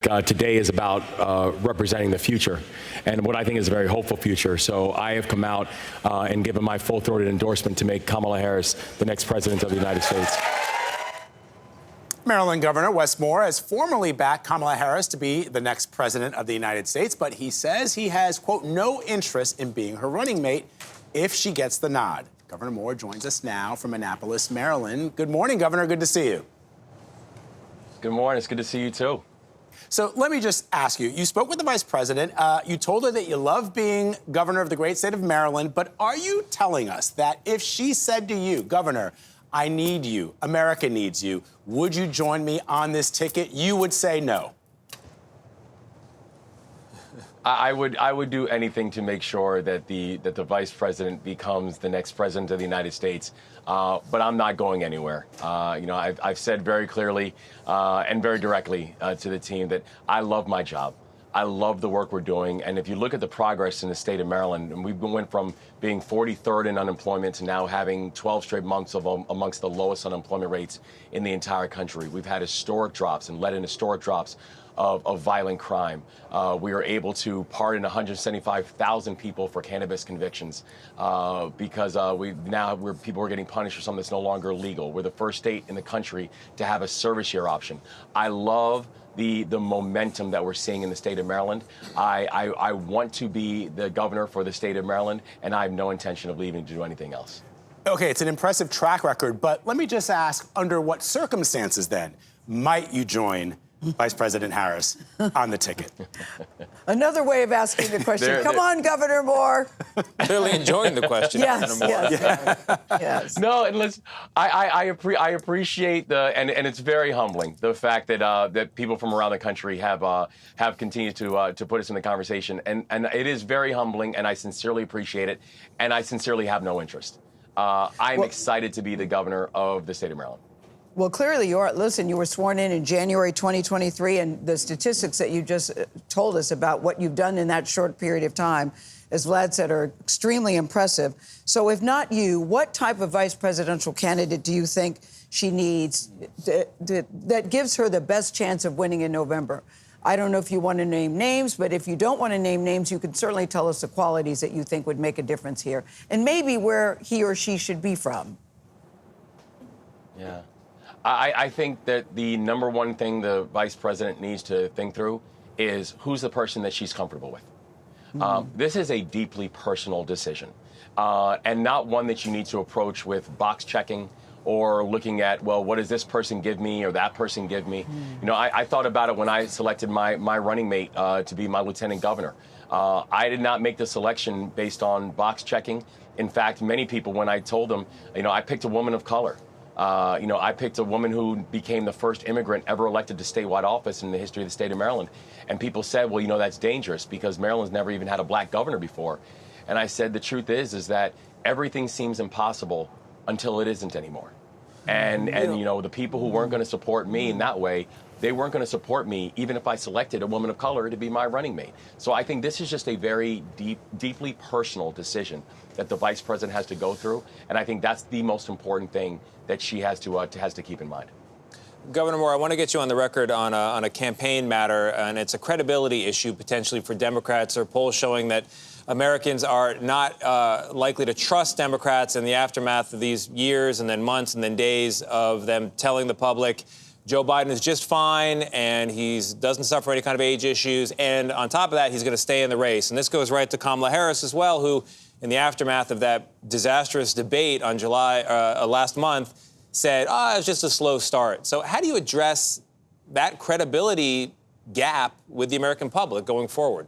Today is about representing the future, and what I think is a very hopeful future. So I have come out and given my full-throated endorsement to make Kamala Harris the next president of the United States. Maryland Governor Wes Moore has formally backed Kamala Harris to be the next president of the United States, but he says he has, quote, no interest in being her running mate if she gets the nod. Governor Moore joins us now from Annapolis, Maryland. Good morning, Governor. Good to see you. Good morning. It's good to see you, too. So let me just ask you, you spoke with the vice president. You told her that you love being governor of the great state of Maryland, but are you telling us that if she said to you, Governor, I need you, America needs you, would you join me on this ticket? You would say no. I would do anything to make sure that the vice president becomes the next president of the United States, but I'm not going anywhere. I've said very clearly and very directly to the team that I love my job. I love the work we're doing, and if you look at the progress in the state of Maryland, and we went from being 43rd in unemployment to now having 12 straight months of amongst the lowest unemployment rates in the entire country. We've had historic drops and led in historic drops of violent crime. We are able to pardon 175,000 people for cannabis convictions because people are getting punished for something that's no longer legal. We're the first state in the country to have a service year option. I love the momentum that we're seeing in the state of Maryland. I want to be the governor for the state of Maryland, and I have no intention of leaving to do anything else. Okay, it's an impressive track record, but let me just ask, under what circumstances then might you join Vice President Harris on the ticket? Another way of asking the question. Come on, Governor Moore. Clearly enjoying the question. Yes, yes. No, and listen, I appreciate and it's very humbling, the fact that that people from around the country have continued to put us in the conversation, and it is very humbling, and I sincerely appreciate it, and I sincerely have no interest. I'm excited to be the governor of the state of Maryland. Well, clearly you are. Listen, you were sworn in January 2023, and the statistics that you just told us about what you've done in that short period of time, as Vlad said, are extremely impressive. So if not you, what type of vice presidential candidate do you think she needs that gives her the best chance of winning in November? I don't know if you want to name names, but if you don't want to name names, you can certainly tell us the qualities that you think would make a difference here, and maybe where he or she should be from. Yeah. I think that the number one thing the vice president needs to think through is who's the person that she's comfortable with. This is a deeply personal decision, and not one that you need to approach with box checking or looking at, well, what does this person give me or that person give me? You know, I thought about it when I selected my running mate to be my lieutenant governor. I did not make the selection based on box checking. In fact, many people, when I told them, I picked a woman of color. I picked a woman who became the first immigrant ever elected to statewide office in the history of the state of Maryland. And people said, well, that's dangerous because Maryland's never even had a black governor before. And I said, the truth is that everything seems impossible until it isn't anymore. And the people who weren't going to support me in that way, they weren't going to support me even if I selected a woman of color to be my running mate. So I think this is just a very deeply personal decision that the vice president has to go through. And I think that's the most important thing that she has to keep in mind. Governor Moore, I want to get you on the record on a campaign matter, and it's a credibility issue potentially for Democrats. There are polls showing that Americans are not likely to trust Democrats in the aftermath of these years and then months and then days of them telling the public Joe Biden is just fine and he doesn't suffer any kind of age issues. And on top of that, he's going to stay in the race. And this goes right to Kamala Harris as well, who in the aftermath of that disastrous debate on last month said, it was just a slow start. So how do you address that credibility gap with the American public going forward?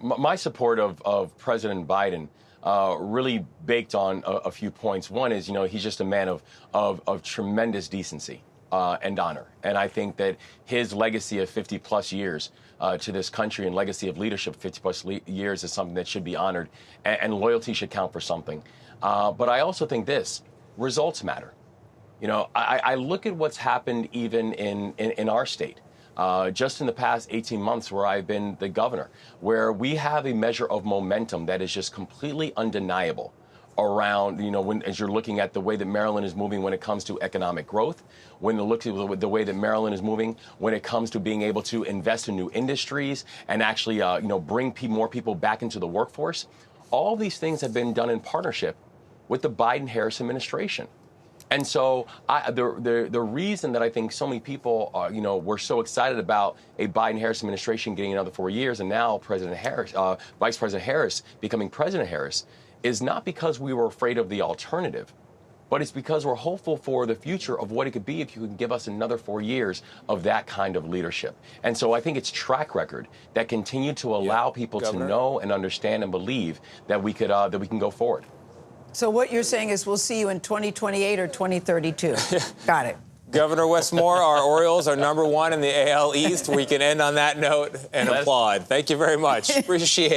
My support of President Biden really baked on a few points. One is, he's just a man of tremendous decency and honor. And I think that his legacy of 50-plus years to this country and legacy of leadership of 50-plus years is something that should be honored, and loyalty should count for something. But I also think results matter. I look at what's happened even in our state. Just in the past 18 months where I've been the governor, where we have a measure of momentum that is just completely undeniable around, as you're looking at the way that Maryland is moving when it comes to economic growth, when you look at the way that Maryland is moving when it comes to being able to invest in new industries and actually, bring more people back into the workforce. All these things have been done in partnership with the Biden-Harris administration. And so the reason that I think so many people, were so excited about a Biden-Harris administration getting another 4 years and now Vice President Harris becoming President Harris is not because we were afraid of the alternative, but it's because we're hopeful for the future of what it could be if you can give us another 4 years of that kind of leadership. And so I think it's track record that continued to allow people to know and understand and believe that we can go forward. So what you're saying is we'll see you in 2028 or 2032. Got it. Governor Wes Moore, our Orioles are #1 in the AL East. We can end on that note and applaud. Thank you very much. Appreciate it.